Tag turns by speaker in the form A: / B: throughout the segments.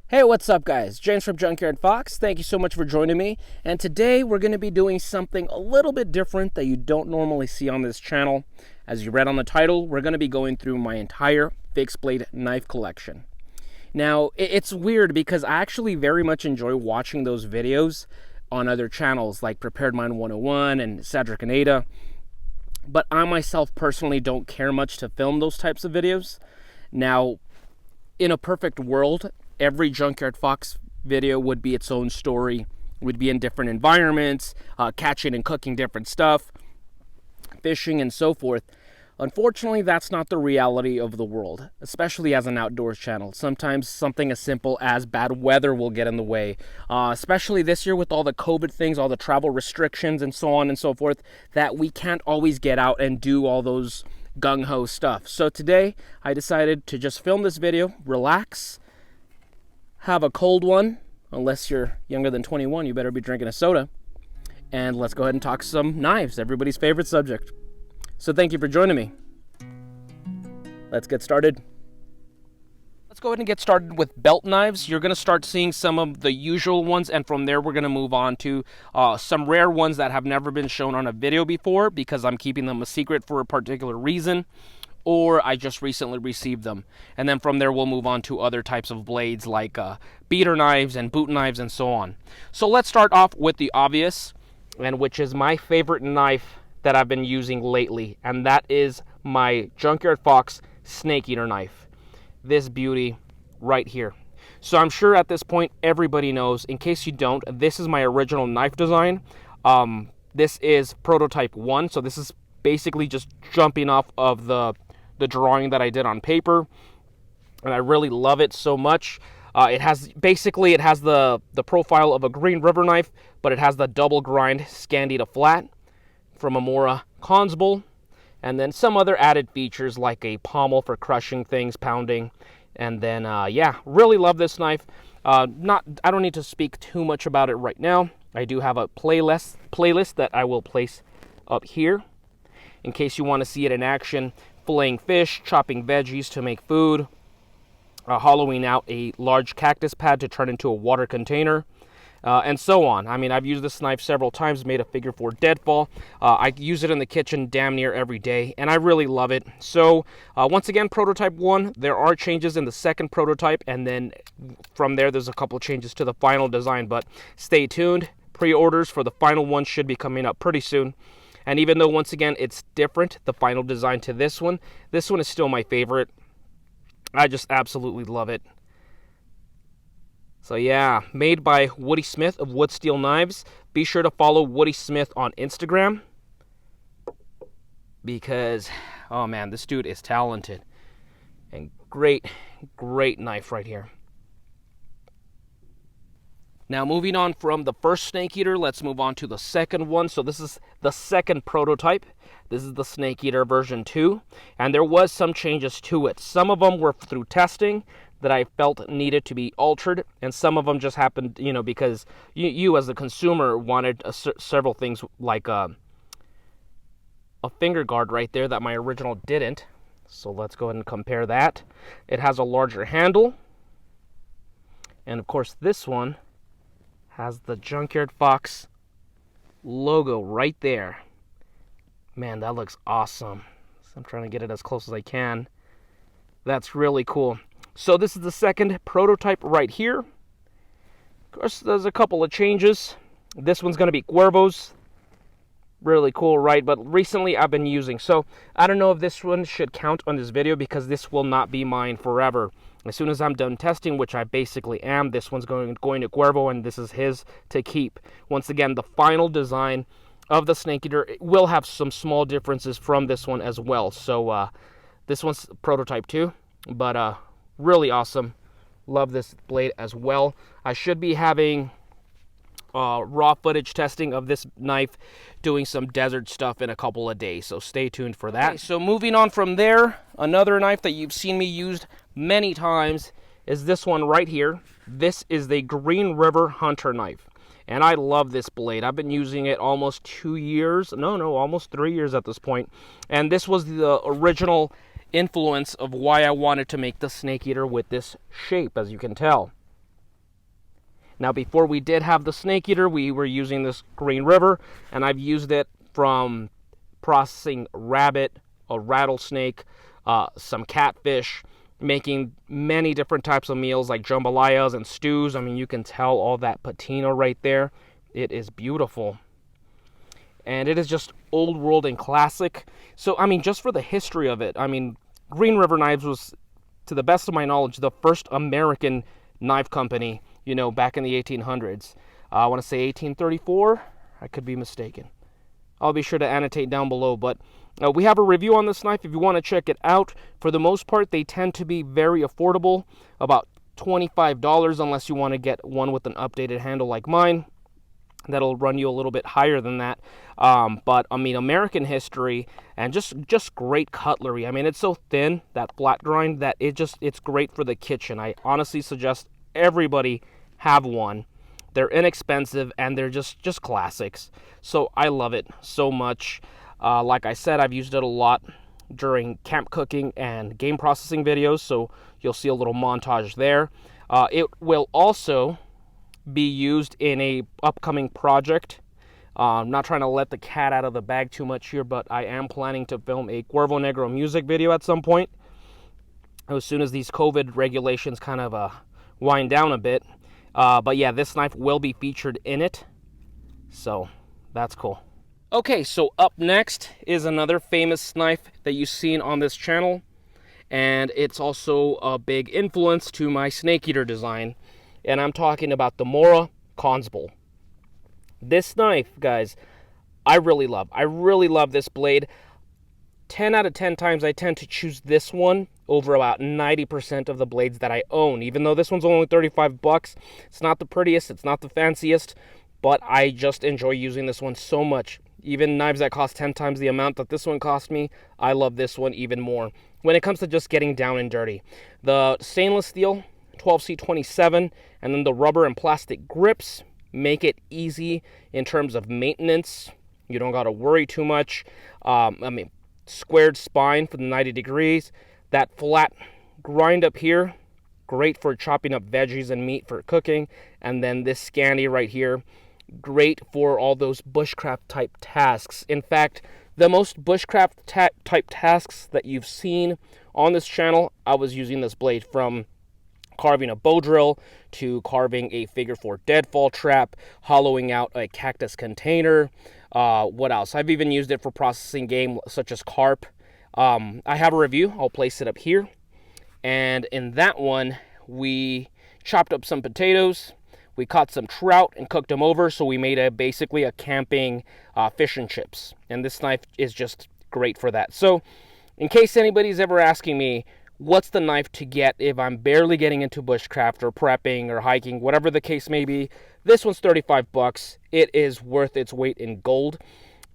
A: Hey, what's up guys? James from Junkyard Fox. Thank you so much for joining me. And today we're going to be doing something a little bit different that you don't normally see on this channel. As you read on the title, we're going to be going through my entire fixed blade knife collection. Now, it's weird because I actually very much enjoy watching those videos on other channels like Prepared Mind 101 and Cedric and Ada. But I myself personally don't care much to film those types of videos. Now, in a perfect world, every Junkyard Fox video would be its own story, would be in different environments, catching and cooking different stuff, fishing and so forth. Unfortunately, that's not the reality of the world, especially as an outdoors channel. Sometimes something as simple as bad weather will get in the way, especially this year with all the COVID things, all the travel restrictions and so on and so forth, that we can't always get out and do all those gung-ho stuff. So today, I decided to just film this video, relax, have a cold one. Unless you're younger than 21, you better be drinking a soda. And let's go ahead and talk some knives, everybody's favorite subject. So thank you for joining me. Let's get started. Let's go ahead and get started with belt knives. You're going to start seeing some of the usual ones, and from there we're going to move on to some rare ones that have never been shown on a video before because I'm keeping them a secret for a particular reason, or I just recently received them. And then from there we'll move on to other types of blades like beater knives and boot knives and so on. So let's start off with the obvious, and which is my favorite knife that I've been using lately, and that is my Junkyard Fox snake eater knife. This beauty right here. So I'm sure at this point everybody knows. In case you don't, this is my original knife design. This is prototype 1, so this is basically just jumping off of the drawing that I did on paper, and I really love it so much. It has the profile of a Green River knife, but it has the double grind Scandi to flat from a Morakniv Kansbol, and then some other added features like a pommel for crushing things, pounding, and then yeah, really love this knife. I don't need to speak too much about it right now. I do have a playlist that I will place up here in case you want to see it in action, filleting fish, chopping veggies to make food, hollowing out a large cactus pad to turn into a water container, and so on. I mean, I've used this knife several times, made a figure 4 deadfall. I use it in the kitchen damn near every day, and I really love it. So, once again, prototype 1, there are changes in the second prototype, and then from there's a couple changes to the final design, but stay tuned. Pre-orders for the final one should be coming up pretty soon. And even though, once again, it's different, the final design to this one is still my favorite. I just absolutely love it. So yeah, made by Woody Smith of Wood Steel Knives. Be sure to follow Woody Smith on Instagram because, oh man, this dude is talented. And great knife right here. Now moving on from the first snake eater, let's move on to the second one. So this is the second prototype. This is the snake eater version 2, and there was some changes to it. Some of them were through testing that I felt needed to be altered, and some of them just happened, because you as the consumer wanted several things, like a finger guard right there that my original didn't. So let's go ahead and compare that. It has a larger handle, and of course this one has the Junkyard Fox logo right there. Man, that looks awesome. So I'm trying to get it as close as I can. That's really cool. So this is the second prototype right here. Of course, there's a couple of changes. This one's going to be Cuervos. Really cool, right? But recently I've been using. So I don't know if this one should count on this video because this will not be mine forever. As soon as I'm done testing, which I basically am, this one's going to Cuervo, and this is his to keep. Once again, the final design of the snake eater will have some small differences from this one as well. So this one's prototype 2, but really awesome. Love this blade as well. I should be having raw footage testing of this knife, doing some desert stuff in a couple of days, so stay tuned for that. Okay, so moving on from there, another knife that you've seen me used many times is this one right here. This is the Green River Hunter knife, and I love this blade. I've been using it almost 2 years, almost 3 years at this point, and this was the original influence of why I wanted to make the snake eater with this shape, as you can tell. Now, before we did have the snake eater, we were using this Green River, and I've used it from processing rabbit, a rattlesnake, some catfish, making many different types of meals like jambalayas and stews. I mean, you can tell all that patina right there. It is beautiful. And it is just old world and classic. So, I mean, just for the history of it, I mean, Green River Knives was, to the best of my knowledge, the first American knife company, you know, back in the 1800s. I want to say 1834. I could be mistaken. I'll be sure to annotate down below. But we have a review on this knife if you want to check it out. For the most part, they tend to be very affordable, about $25, unless you want to get one with an updated handle like mine. That'll run you a little bit higher than that. But I mean, American history and just great cutlery. I mean, it's so thin, that flat grind, that it's great for the kitchen. I honestly suggest everybody have one. They're inexpensive and they're just classics. So I love it so much. Like I said, I've used it a lot during camp cooking and game processing videos, so you'll see a little montage there. It will also be used in a upcoming project. I'm not trying to let the cat out of the bag too much here, but I am planning to film a Cuervo Negro music video at some point, as soon as these COVID regulations kind of wind down a bit. But yeah, this knife will be featured in it, so that's cool. Okay, so up next is another famous knife that you've seen on this channel, and it's also a big influence to my snake eater design. And I'm talking about the Morakniv Kansbol. This knife, guys, I really love. I really love this blade. 10 out of 10 times I tend to choose this one over about 90% of the blades that I own. Even though this one's only 35 bucks, it's not the prettiest, it's not the fanciest, but I just enjoy using this one so much. Even knives that cost 10 times the amount that this one cost me, I love this one even more. When it comes to just getting down and dirty, the stainless steel 12C27 and then the rubber and plastic grips make it easy in terms of maintenance. You don't got to worry too much. I mean, squared spine for the 90 degrees. That flat grind up here, great for chopping up veggies and meat for cooking. And then this scanty right here, great for all those bushcraft type tasks. In fact, the most bushcraft type tasks that you've seen on this channel, I was using this blade, from carving a bow drill to carving a figure 4 deadfall trap, hollowing out a cactus container. What else? I've even used it for processing game such as carp. I have a review. I'll place it up here. And in that one, we chopped up some potatoes. We caught some trout and cooked them over. So we made basically a camping fish and chips. And this knife is just great for that. So in case anybody's ever asking me, what's the knife to get if I'm barely getting into bushcraft or prepping or hiking, whatever the case may be, this one's 35 bucks. It is worth its weight in gold.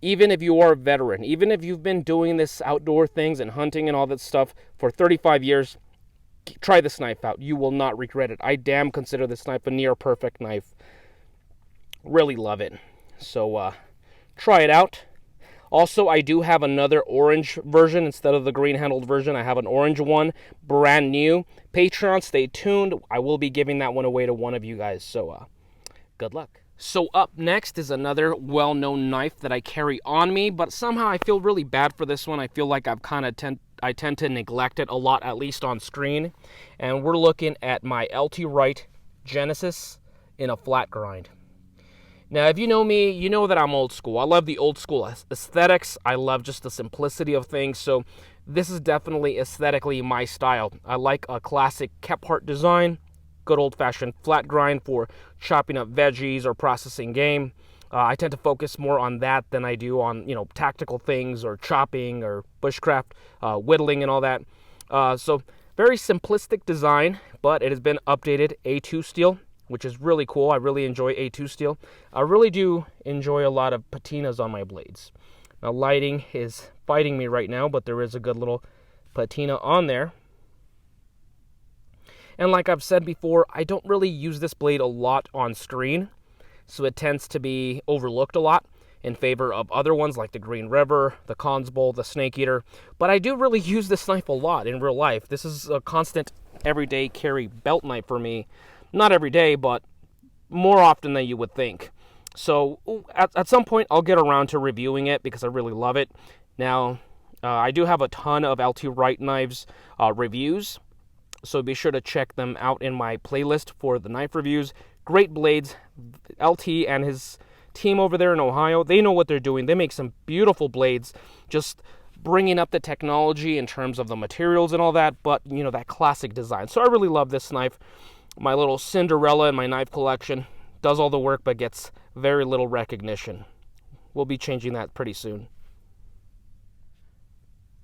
A: Even if you are a veteran, even if you've been doing this outdoor things and hunting and all that stuff for 35 years, try this knife out. You will not regret it. I damn consider this knife a near perfect knife. Really love it. So try it out. Also, I do have another orange version instead of the green-handled version. I have an orange one, brand new. Patreon, stay tuned. I will be giving that one away to one of you guys, so good luck. So up next is another well-known knife that I carry on me, but somehow I feel really bad for this one. I feel like I tend to neglect it a lot, at least on screen. And we're looking at my LT Wright Genesis in a flat grind. Now, if you know me, you know that I'm old school. I love the old school aesthetics. I love just the simplicity of things. So this is definitely aesthetically my style. I like a classic Kephart design, good old-fashioned flat grind for chopping up veggies or processing game. I tend to focus more on that than I do on, tactical things or chopping or bushcraft, whittling and all that. So very simplistic design, but it has been updated A2 steel, which is really cool. I really enjoy A2 steel. I really do enjoy a lot of patinas on my blades. Now, lighting is fighting me right now, but there is a good little patina on there. And like I've said before, I don't really use this blade a lot on screen, so it tends to be overlooked a lot in favor of other ones like the Green River, the Kansbol, the Snake Eater. But I do really use this knife a lot in real life. This is a constant everyday carry belt knife for me. Not every day, but more often than you would think. So at some point, I'll get around to reviewing it because I really love it. Now, I do have a ton of LT Wright Knives reviews, so be sure to check them out in my playlist for the knife reviews. Great blades. LT and his team over there in Ohio, they know what they're doing. They make some beautiful blades, just bringing up the technology in terms of the materials and all that, but, you know, that classic design. So I really love this knife. My little Cinderella in my knife collection. Does all the work, but gets very little recognition. We'll be changing that pretty soon.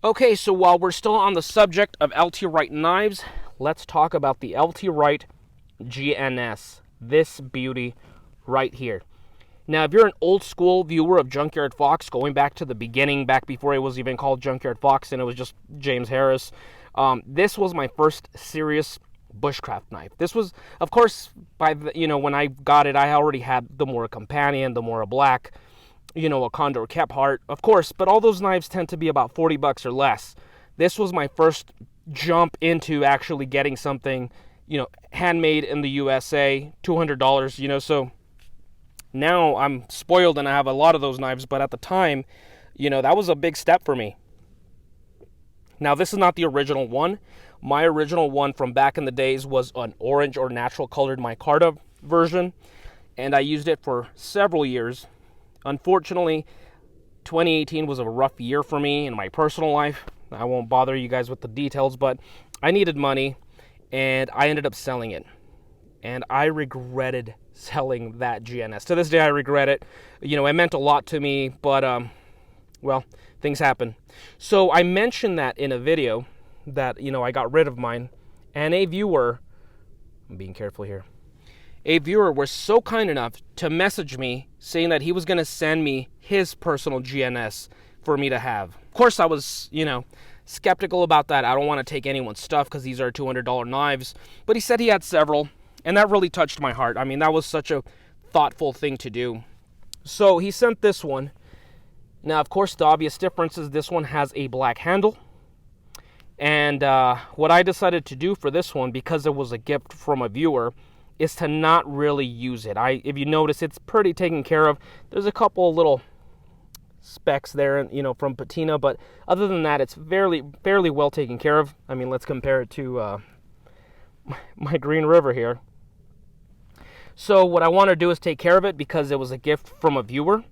A: Okay, so while we're still on the subject of LT Wright knives, let's talk about the LT Wright GNS. This beauty right here. Now, if you're an old school viewer of Junkyard Fox, going back to the beginning, back before it was even called Junkyard Fox and it was just James Harris, this was my first serious bushcraft knife. This was, of course, when I got it, I already had the Mora Companion, the Mora Black, a Condor Kephart, of course, but all those knives tend to be about $40 or less. This was my first jump into actually getting something, handmade in the USA, $200, so now I'm spoiled and I have a lot of those knives, but at the time, that was a big step for me. Now, this is not the original one. My original one from back in the days was an orange or natural colored micarta version, and I used it for several years. Unfortunately, 2018 was a rough year for me in my personal life. I won't bother you guys with the details, but I needed money, and I ended up selling it. And I regretted selling that GNS. To this day, I regret it. It meant a lot to me, but, well, things happen. So I mentioned that in a video that, I got rid of mine, and a viewer, I'm being careful here, a viewer was so kind enough to message me saying that he was going to send me his personal GNS for me to have. Of course, I was, skeptical about that. I don't want to take anyone's stuff because these are $200 knives, but he said he had several. And that really touched my heart. I mean, that was such a thoughtful thing to do. So he sent this one. Now, of course, the obvious difference is this one has a black handle. And what I decided to do for this one, because it was a gift from a viewer, is to not really use it. If you notice, it's pretty taken care of. There's a couple little specks there, from patina. But other than that, it's fairly well taken care of. I mean, let's compare it to my Green River here. So what I want to do is take care of it because it was a gift from a viewer.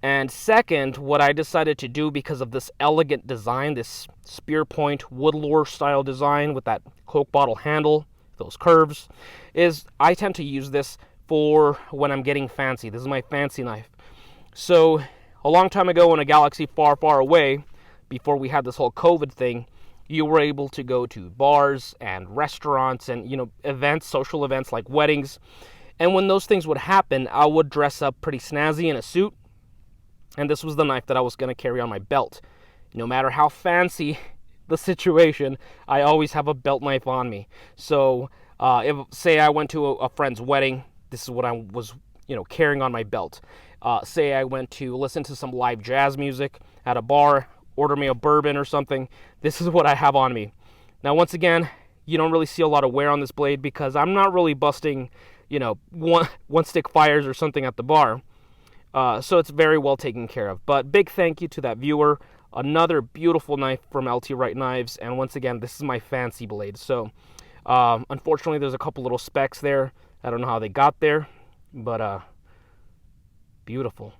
A: And second, what I decided to do because of this elegant design, this spear point wood lore style design with that Coke bottle handle, those curves, is I tend to use this for when I'm getting fancy. This is my fancy knife. So a long time ago in a galaxy far, far away, before we had this whole COVID thing, you were able to go to bars and restaurants and, events, social events like weddings. And when those things would happen, I would dress up pretty snazzy in a suit. And this was the knife that I was going to carry on my belt. No matter how fancy the situation, I always have a belt knife on me. So if, say I went to a friend's wedding, this is what I was, carrying on my belt. Say I went to listen to some live jazz music at a bar, order me a bourbon or something, this is what I have on me. Now, once again, you don't really see a lot of wear on this blade because I'm not really busting, one stick fires or something at the bar. So it's very well taken care of. But big thank you to that viewer. Another beautiful knife from LT Wright Knives. And once again, this is my fancy blade. So unfortunately, there's a couple little specks there. I don't know how they got there, but beautiful.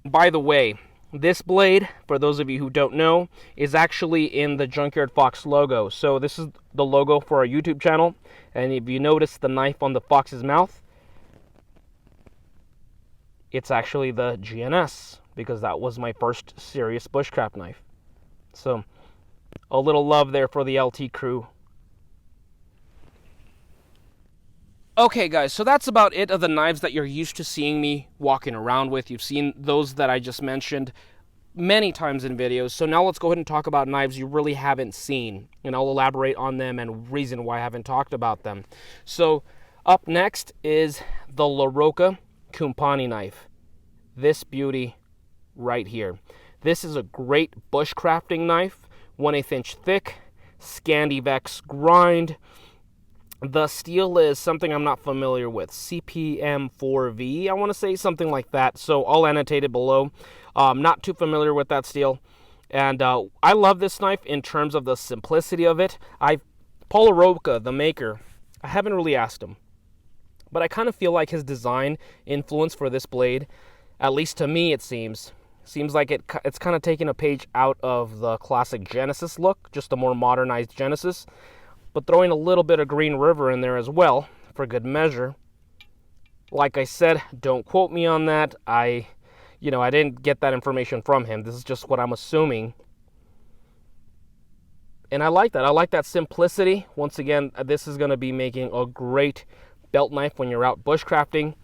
A: By the way, this blade, for those of you who don't know, is actually in the Junkyard Fox logo. So this is the logo for our YouTube channel. And if you notice the knife on the fox's mouth, it's actually the GNS, because that was my first serious bushcraft knife. So a little love there for the LT crew. Okay, guys, so that's about it of the knives that you're used to seeing me walking around with. You've seen those that I just mentioned many times in videos. So now let's go ahead and talk about knives you really haven't seen. And I'll elaborate on them and reason why I haven't talked about them. So up next is the Rocca knife. This beauty right here. This is a great bushcrafting knife, 1/8 inch thick, Scandivex grind. The steel is something I'm not familiar with. CPM4V, I want to say, something like that. So I'll annotate it below. Not too familiar with that steel. And I love this knife in terms of the simplicity of it. Paul Rocca, the maker, I haven't really asked him, but I kind of feel like his design influence for this blade, at least to me it seems like it's kind of taking a page out of the classic Genesis look, just a more modernized Genesis, but throwing a little bit of Green River in there as well for good measure. Like I said, don't quote me on that. I didn't get that information from him. This is just what I'm assuming. And I like that. I like that simplicity. Once again, this is going to be making a great belt knife when you're out bushcrafting.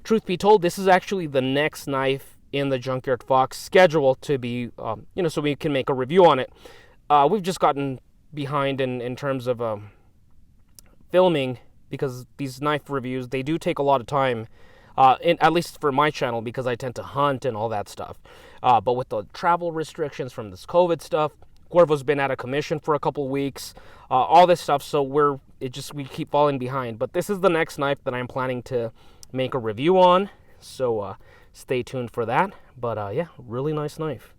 A: Truth be told, this is actually the next knife in the Junkyard Fox schedule to be, so we can make a review on it. We've just gotten behind in terms of filming, because these knife reviews, they do take a lot of time, at least for my channel, because I tend to hunt and all that stuff. But with the travel restrictions from this COVID stuff, Cuervo's been out of commission for a couple weeks, all this stuff, so we keep falling behind. But this is the next knife that I'm planning to make a review on, so stay tuned for that. But yeah, really nice knife.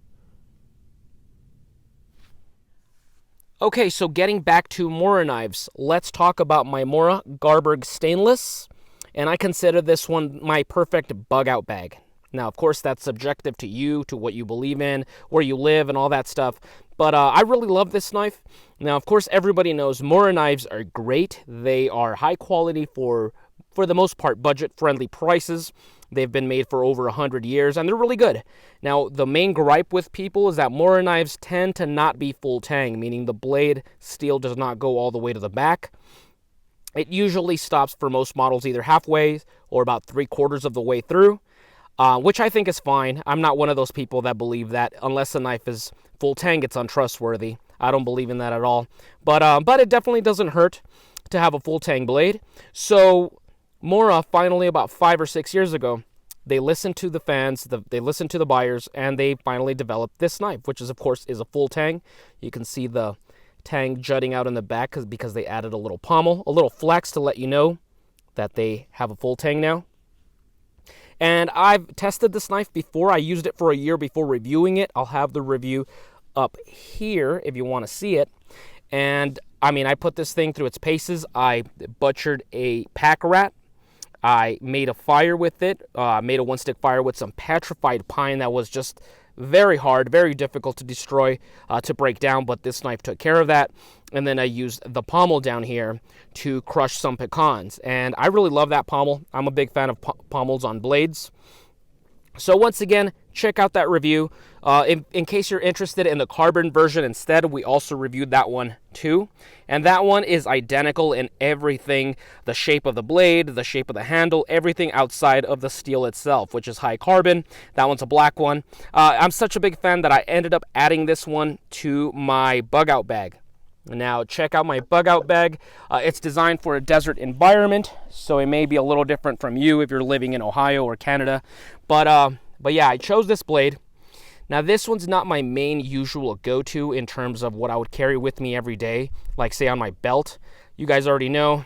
A: Okay, so getting back to Mora knives, let's talk about my Mora Garberg stainless, and I consider this one my perfect bug out bag. Now, of course, that's subjective to you, to what you believe in, where you live, and all that stuff. But I really love this knife. Now, of course, everybody knows Mora knives are great. They are high quality for the most part, budget-friendly prices. They've been made for over 100 years, and they're really good. Now, the main gripe with people is that Mora knives tend to not be full tang, meaning the blade steel does not go all the way to the back. It usually stops for most models either halfway or about 3/4 of the way through. Which I think is fine. I'm not one of those people that believe that unless a knife is full tang, it's untrustworthy. I don't believe in that at all. But it definitely doesn't hurt to have a full tang blade. So Mora finally, about 5 or 6 years ago, they listened to the fans, they listened to the buyers, and they finally developed this knife, which is, of course, is a full tang. You can see the tang jutting out in the back because they added a little pommel, a little flex to let you know that they have a full tang now. And I've tested this knife before. I used it for a year before reviewing it. I'll have the review up here if you want to see it. And I mean, I put this thing through its paces. I butchered a pack rat. I made a fire with it. Made a one-stick fire with some petrified pine that was just very hard, very difficult to destroy, to break down, but this knife took care of that. And then I used the pommel down here to crush some pecans, and I really love that pommel. I'm a big fan of pommels on blades. So once again, check out that review. In case you're interested in the carbon version instead, we also reviewed that one too. And that one is identical in everything, the shape of the blade, the shape of the handle, everything outside of the steel itself, which is high carbon. That one's a black one. I'm such a big fan that I ended up adding this one to my bug out bag. Now check out my bug out bag. It's designed for a desert environment, so it may be a little different from you if you're living in Ohio or Canada. But yeah, I chose this blade. Now this one's not my main usual go-to in terms of what I would carry with me every day, like say on my belt. You guys already know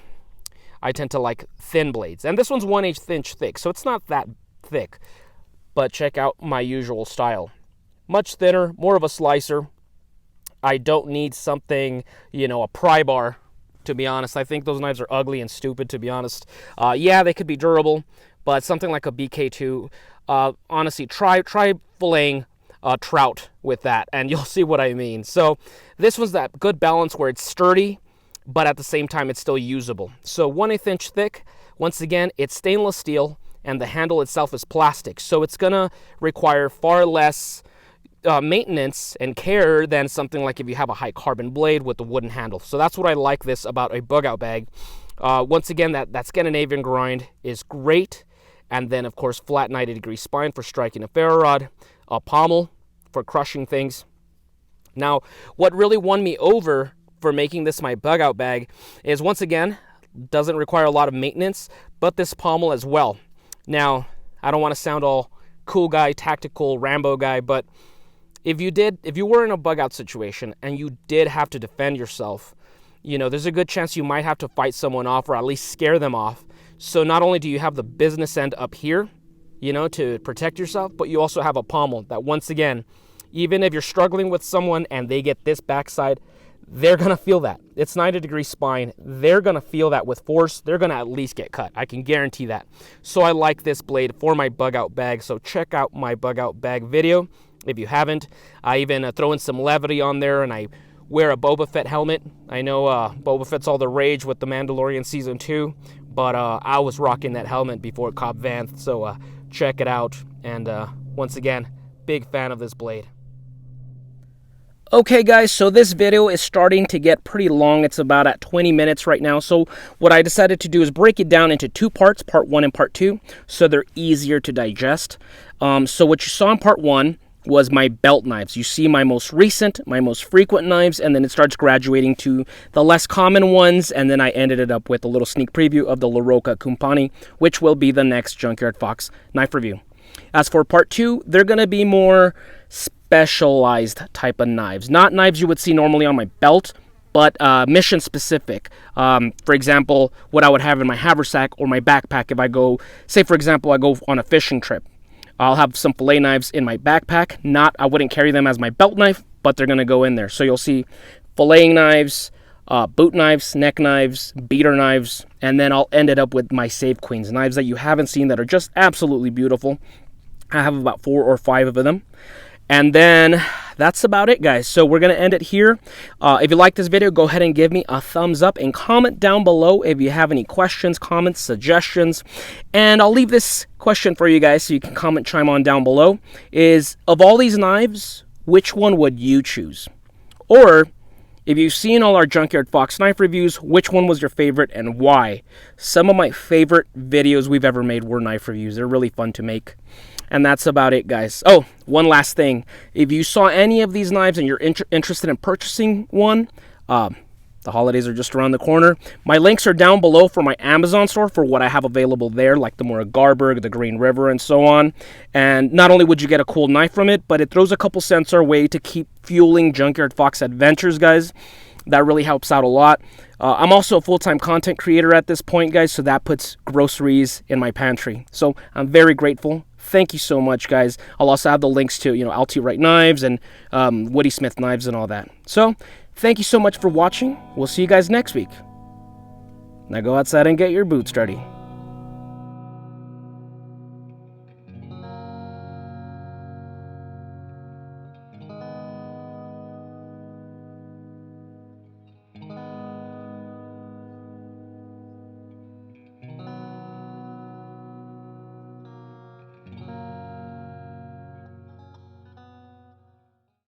A: I tend to like thin blades, and this one's 1/8 inch thick, so it's not that thick. But check out my usual style. Much thinner, more of a slicer. I don't need something, a pry bar, to be honest. I think those knives are ugly and stupid, to be honest. Yeah, they could be durable, but something like a BK2, honestly, try filleting trout with that, and you'll see what I mean. So this was that good balance where it's sturdy, but at the same time, it's still usable. So 1/8 inch thick. Once again, it's stainless steel, and the handle itself is plastic. So it's going to require far less maintenance and care than something like if you have a high carbon blade with a wooden handle. So that's what I like this about a bug out bag. Once again, that Scandinavian grind is great. And then, of course, flat 90-degree spine for striking a ferro rod, a pommel for crushing things. Now, what really won me over for making this my bug out bag is, once again, doesn't require a lot of maintenance, but this pommel as well. Now, I don't want to sound all cool guy, tactical, Rambo guy, but if you were in a bug out situation and you did have to defend yourself, you know, there's a good chance you might have to fight someone off or at least scare them off. So not only do you have the business end up here, you know, to protect yourself, but you also have a pommel that, once again, even if you're struggling with someone and they get this backside, they're going to feel that. It's 90-degree spine. They're going to feel that with force. They're going to at least get cut. I can guarantee that. So I like this blade for my bug out bag. So check out my bug out bag video if you haven't. I even throw in some levity on there, and I wear a Boba Fett helmet. I know Boba Fett's all the rage with The Mandalorian Season 2, but I was rocking that helmet before Cobb Vanth. So check it out. And once again, big fan of this blade. Okay guys, so this video is starting to get pretty long. It's about at 20 minutes right now. So what I decided to do is break it down into two parts, part 1 and part 2, so they're easier to digest. So what you saw in part 1 was my belt knives. You see my most recent, my most frequent knives, and then it starts graduating to the less common ones, and then I ended it up with a little sneak preview of the Rocca Knife, which will be the next Junkyard Fox knife review. As for part 2, they're going to be more specialized type of knives. Not knives you would see normally on my belt, but mission specific. For example, what I would have in my haversack or my backpack if I go, say for example, I go on a fishing trip. I'll have some fillet knives in my backpack. I wouldn't carry them as my belt knife, but they're going to go in there. So you'll see filleting knives, boot knives, neck knives, beater knives, and then I'll end it up with my Save Queens, knives that you haven't seen that are just absolutely beautiful. I have about 4 or 5 of them. And then that's about it, guys. So we're going to end it here. If you like this video, go ahead and give me a thumbs up and comment down below if you have any questions, comments, suggestions. And I'll leave this question for you guys so you can comment, chime on down below. Is, of all these knives, which one would you choose? Or, if you've seen all our Junkyard Fox knife reviews, which one was your favorite and why? Some of my favorite videos we've ever made were knife reviews. They're really fun to make. And that's about it, guys. Oh, one last thing. If you saw any of these knives and you're interested in purchasing one, the holidays are just around the corner. My links are down below for my Amazon store for what I have available there, like the Garberg, the Green River, and so on. And not only would you get a cool knife from it, but it throws a couple cents our way to keep fueling Junkyard Fox adventures, guys. That really helps out a lot. I'm also a full-time content creator at this point, guys, so that puts groceries in my pantry. So I'm very grateful. Thank you so much, guys. I'll also have the links to, LT Wright Knives and Woody Smith Knives and all that. So thank you so much for watching. We'll see you guys next week. Now go outside and get your boots dirty.